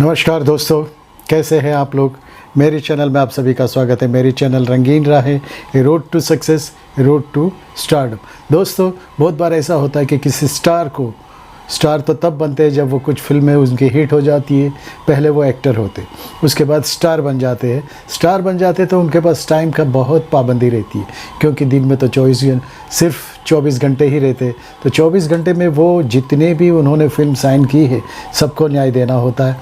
नमस्कार दोस्तों, कैसे हैं आप लोग। मेरे चैनल में आप सभी का स्वागत है। मेरी channel Rangeen Rahein, a road to success, a road to stardom. दोस्तों, बहुत बार ऐसा होता है कि किसी स्टार तो तब बनते हैं जब वो कुछ फिल्में उनकी हिट हो जाती है। पहले वो एक्टर होते, उसके बाद स्टार बन जाते हैं। स्टार बन जाते तो उनके पास टाइम का बहुत पाबंदी रहती है, क्योंकि दिन में तो सिर्फ 24 घंटे ही रहते। तो 24 घंटे में वो जितने भी उन्होंने फिल्म साइन की है सबको न्याय देना होता है।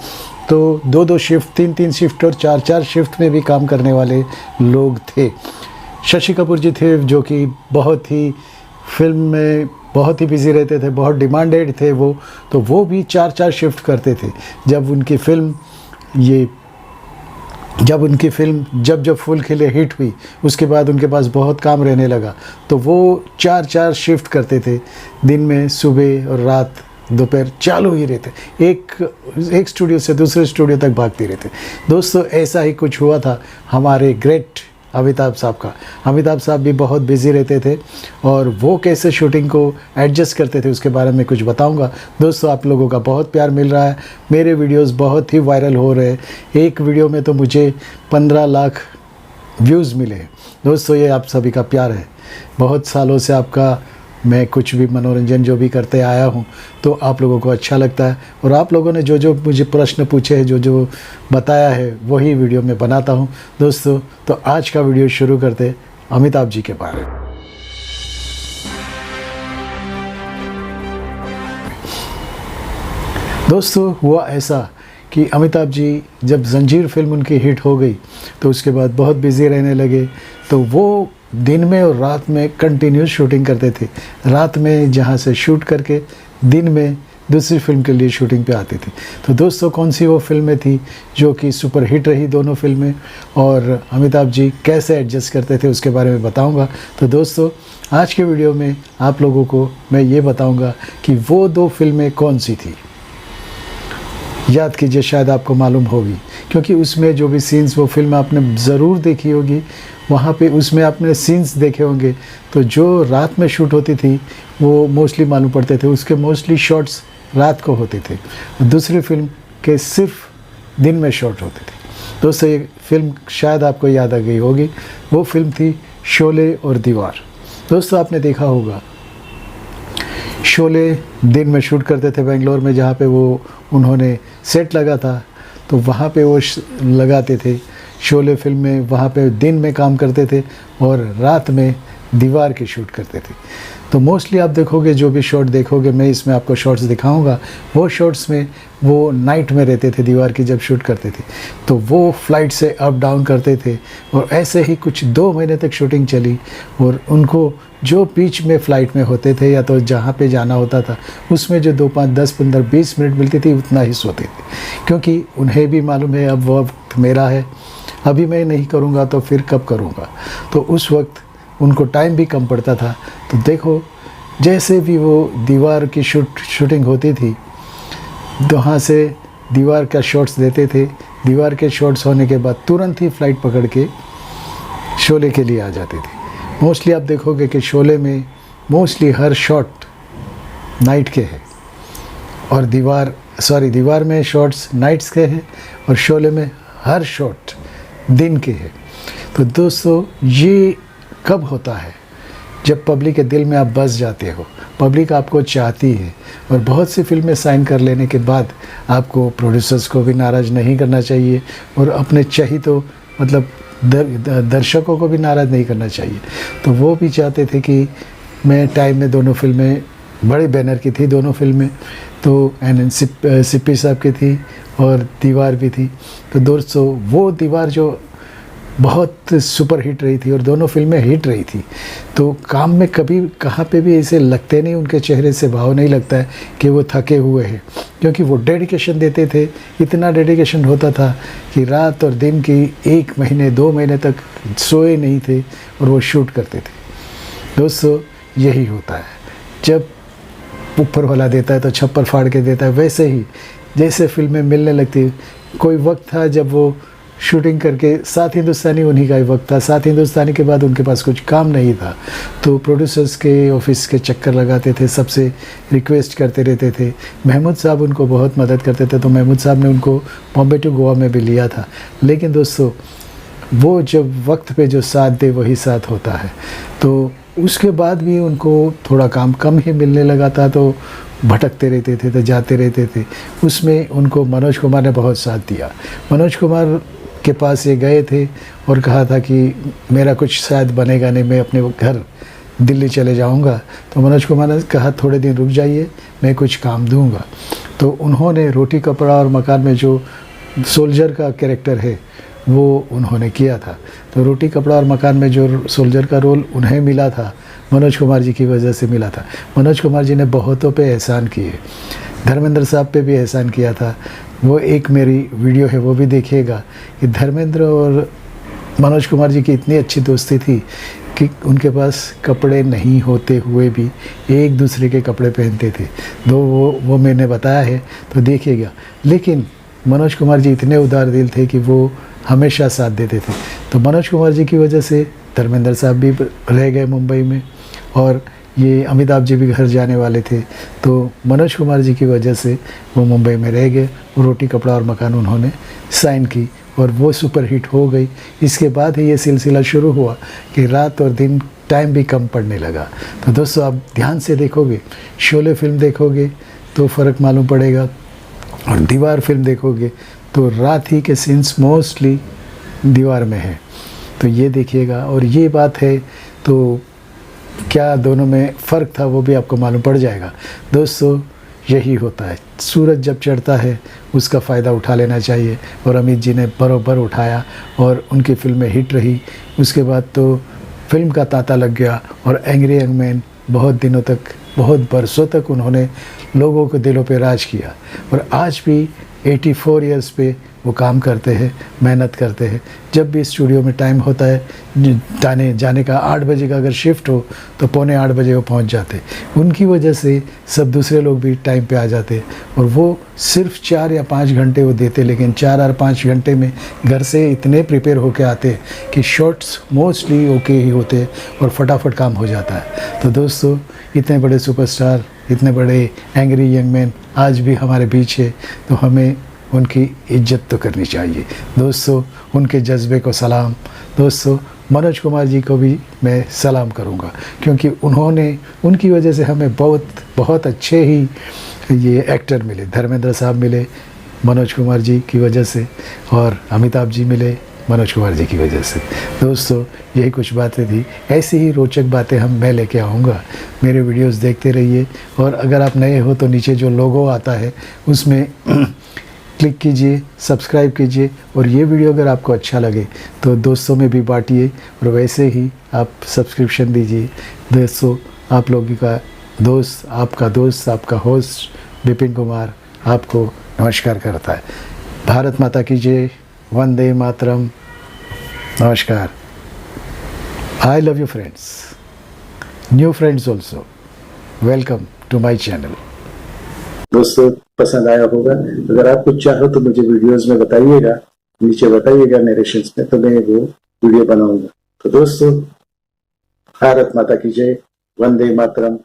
तो 2-2 शिफ्ट, 3-3 शिफ्ट और 4-4 शिफ्ट में भी काम करने वाले लोग थे। शशि कपूर जी थे, जो कि बहुत ही फिल्म में बहुत ही बिजी रहते थे, बहुत डिमांडेड थे वो। तो वो भी 4-4 शिफ्ट करते थे। जब उनकी फिल्म जब फूल खिले हिट हुई, उसके बाद उनके पास बहुत काम रहने लगा। तो वो 4-4 शिफ्ट करते थे। दिन में, सुबह और रात, दोपहर चालू ही रहते। एक स्टूडियो से दूसरे स्टूडियो तक भागते रहते। दोस्तों, ऐसा ही कुछ हुआ था हमारे ग्रेट अमिताभ साहब का। अमिताभ साहब भी बहुत बिजी रहते थे और वो कैसे शूटिंग को एडजस्ट करते थे उसके बारे में कुछ बताऊंगा। दोस्तों, आप लोगों का बहुत प्यार मिल रहा है, मेरे वीडियोस बहुत ही वायरल हो रहे हैं। एक वीडियो में तो मुझे 15 लाख व्यूज़ मिले हैं। दोस्तों, ये आप सभी का प्यार है। बहुत सालों से आपका मैं कुछ भी मनोरंजन जो भी करते आया हूँ तो आप लोगों को अच्छा लगता है, और आप लोगों ने जो जो मुझे प्रश्न पूछे हैं, जो जो बताया है, वही वीडियो मैं बनाता हूँ। दोस्तों, तो आज का वीडियो शुरू करते अमिताभ जी के बारे में। दोस्तों, हुआ ऐसा कि अमिताभ जी जब जंजीर फिल्म उनकी हिट हो गई तो उसके बाद बहुत बिजी रहने लगे। तो वो दिन में और रात में कंटिन्यूस शूटिंग करते थे। रात में जहाँ से शूट करके दिन में दूसरी फिल्म के लिए शूटिंग पे आते थे। तो दोस्तों, कौन सी वो फिल्में थी जो कि सुपर हिट रही दोनों फिल्में, और अमिताभ जी कैसे एडजस्ट करते थे उसके बारे में बताऊंगा। तो दोस्तों, आज के वीडियो में आप लोगों को मैं ये बताऊंगा कि वो 2 फिल्में कौन सी थी। याद कीजिए, शायद आपको मालूम होगी, क्योंकि उसमें जो भी सीन्स, वो फिल्म आपने ज़रूर देखी होगी। वहाँ पे उसमें आपने सीन्स देखे होंगे। तो जो रात में शूट होती थी वो मोस्टली मालूम पड़ते थे, उसके मोस्टली शॉट्स रात को होते थे। दूसरी फिल्म के सिर्फ दिन में शॉट होते थे। दोस्तों, ये फिल्म शायद आपको याद आ गई होगी। वो फिल्म थी शोले और दीवार। दोस्तों, आपने देखा होगा, शोले दिन में शूट करते थे बेंगलोर में, जहाँ पे वो उन्होंने सेट लगा था, तो वहाँ पे वो लगाते थे। शोले फिल्म में वहाँ पे दिन में काम करते थे और रात में दीवार की शूट करते थे। तो मोस्टली आप देखोगे, जो भी शॉट देखोगे, मैं इसमें आपको शॉट्स दिखाऊंगा, वो शॉट्स में वो नाइट में रहते थे दीवार की जब शूट करते थे। तो वो फ्लाइट से अप डाउन करते थे और ऐसे ही कुछ 2 महीने तक शूटिंग चली। और उनको जो बीच में फ़्लाइट में होते थे या तो जहाँ पे जाना होता था, उसमें जो 2, 5, 10, 15, 20 मिनट मिलती थी, उतना ही सोते थे, क्योंकि उन्हें भी मालूम है अब वो वक्त मेरा है, अभी मैं नहीं करूँगा तो फिर कब करूँगा। तो उस वक्त उनको टाइम भी कम पड़ता था। तो देखो, जैसे भी वो दीवार की शूटिंग होती थी, वहाँ से दीवार का शॉट्स देते थे। दीवार के शॉट्स होने के बाद तुरंत ही फ़्लाइट पकड़ के शोले के लिए आ जाते थे। मोस्टली आप देखोगे कि शोले में मोस्टली हर शॉट नाइट के हैं, और दीवार में शॉट्स नाइट्स के हैं, और शोले में हर शॉट दिन के हैं। तो दोस्तों, ये कब होता है? जब पब्लिक के दिल में आप बस जाते हो, पब्लिक आपको चाहती है। और बहुत सी फिल्में साइन कर लेने के बाद आपको प्रोड्यूसर्स को भी नाराज़ नहीं करना चाहिए, और अपने तो मतलब दर्शकों को भी नाराज़ नहीं करना चाहिए। तो वो भी चाहते थे कि मैं टाइम में दोनों फिल्में, बड़े बैनर की थी दोनों फिल्में, तो सिप्पी साहब की थी और दीवार भी थी। तो दोस्तों, वो दीवार जो बहुत सुपर हिट रही थी और दोनों फिल्में हिट रही थी, तो काम में कभी कहाँ पे भी ऐसे लगते नहीं, उनके चेहरे से भाव नहीं लगता है कि वो थके हुए हैं, क्योंकि वो डेडिकेशन देते थे। इतना डेडिकेशन होता था कि रात और दिन की 1 महीने 2 महीने तक सोए नहीं थे और वो शूट करते थे। दोस्तों, यही होता है, जब ऊपर वाला देता है तो छप्पर फाड़ के देता है। वैसे ही जैसे फिल्में मिलने लगती, कोई वक्त था जब वो शूटिंग करके सात हिंदुस्तानी उन्हीं का ही वक्त था। सात हिंदुस्तानी के बाद उनके पास कुछ काम नहीं था, तो प्रोड्यूसर्स के ऑफिस के चक्कर लगाते थे, सबसे रिक्वेस्ट करते रहते थे। महमूद साहब उनको बहुत मदद करते थे, तो महमूद साहब ने उनको बॉम्बे टू गोवा में भी लिया था। लेकिन दोस्तों, वो जब वक्त पे जो साथ दे वही साथ होता है। तो उसके बाद भी उनको थोड़ा काम कम ही मिलने लगा था, तो भटकते रहते थे, तो जाते रहते थे। उसमें उनको मनोज कुमार ने बहुत साथ दिया। मनोज कुमार के पास ये गए थे और कहा था कि मेरा कुछ शायद बनेगा नहीं, मैं अपने घर दिल्ली चले जाऊंगा। तो मनोज कुमार ने कहा थोड़े दिन रुक जाइए, मैं कुछ काम दूंगा। तो उन्होंने रोटी कपड़ा और मकान में जो सोल्जर का कैरेक्टर है वो उन्होंने किया था। तो रोटी कपड़ा और मकान में जो सोल्जर का रोल उन्हें मिला था, मनोज कुमार जी की वजह से मिला था। मनोज कुमार जी ने बहुतों पे एहसान किए, धर्मेंद्र साहब पे भी एहसान किया था। वो एक मेरी वीडियो है, वो भी देखिएगा कि धर्मेंद्र और मनोज कुमार जी की इतनी अच्छी दोस्ती थी कि उनके पास कपड़े नहीं होते हुए भी एक दूसरे के कपड़े पहनते थे। वो मैंने बताया है, तो देखिएगा। लेकिन मनोज कुमार जी इतने उदार दिल थे कि वो हमेशा साथ देते थे। तो मनोज कुमार जी की वजह से धर्मेंद्र साहब भी रह गए मुंबई में, और ये अमिताभ जी भी घर जाने वाले थे। तो मनोज कुमार जी की वजह से वो मुंबई में रह गए। वो रोटी कपड़ा और मकान उन्होंने साइन की और वो सुपरहिट हो गई। इसके बाद ही ये सिलसिला शुरू हुआ कि रात और दिन टाइम भी कम पड़ने लगा। तो दोस्तों, आप ध्यान से देखोगे, शोले फिल्म देखोगे तो फ़र्क मालूम पड़ेगा, और दीवार फिल्म देखोगे तो रात ही के सीन्स मोस्टली दीवार में है। तो ये देखिएगा, और ये बात है तो क्या दोनों में फ़र्क था वो भी आपको मालूम पड़ जाएगा। दोस्तों, यही होता है, सूरज जब चढ़ता है उसका फ़ायदा उठा लेना चाहिए, और अमित जी ने बरोबर उठाया और उनकी फिल्में हिट रही। उसके बाद तो फिल्म का तांता लग गया, और एंग्री यंग मैन बहुत दिनों तक, बहुत बरसों तक उन्होंने लोगों के दिलों पे राज किया, और आज भी 84 इयर्स पे वो काम करते हैं, मेहनत करते हैं। जब भी स्टूडियो में टाइम होता है जाने का, 8 बजे का अगर शिफ्ट हो तो 7:45 बजे वो पहुंच जाते। उनकी वजह से सब दूसरे लोग भी टाइम पे आ जाते, और वो सिर्फ 4 या 5 घंटे वो देते, लेकिन 4 और 5 घंटे में घर से इतने प्रिपेयर होके आते कि शॉट्स मोस्टली ओके ही होते और फटाफट काम हो जाता है। तो दोस्तों, इतने बड़े सुपरस्टार, इतने बड़े एंग्री यंग मैन आज भी हमारे बीच है, तो हमें उनकी इज्जत तो करनी चाहिए। दोस्तों, उनके जज्बे को सलाम। दोस्तों, मनोज कुमार जी को भी मैं सलाम करूंगा, क्योंकि उनकी वजह से हमें बहुत अच्छे ही ये एक्टर मिले। धर्मेंद्र साहब मिले मनोज कुमार जी की वजह से, और अमिताभ जी मिले मनोज कुमार जी की वजह से। दोस्तों, यही कुछ बातें थी। ऐसी ही रोचक बातें मैं लेके आऊँगा। मेरे वीडियोस देखते रहिए, और अगर आप नए हो तो नीचे जो लोगो आता है उसमें क्लिक कीजिए, सब्सक्राइब कीजिए, और ये वीडियो अगर आपको अच्छा लगे तो दोस्तों में भी बांटिए, और वैसे ही आप सब्सक्रिप्शन दीजिए। दोस्तों, आप लोगों का दोस्त, आपका होस्ट विपिन कुमार आपको नमस्कार करता है। भारत माता की जय, वंदे मातरम, नमस्कार। I love you friends, new friends also, welcome to my channel. दोस्तों, पसंद आया होगा। अगर आप कुछ चाहो तो मुझे वीडियोस में बताइएगा, नीचे बताइएगा नरेशंस में, तो मैं वो वीडियो बनाऊंगा। तो दोस्तों, भारत माता की जय, वंदे मातरम,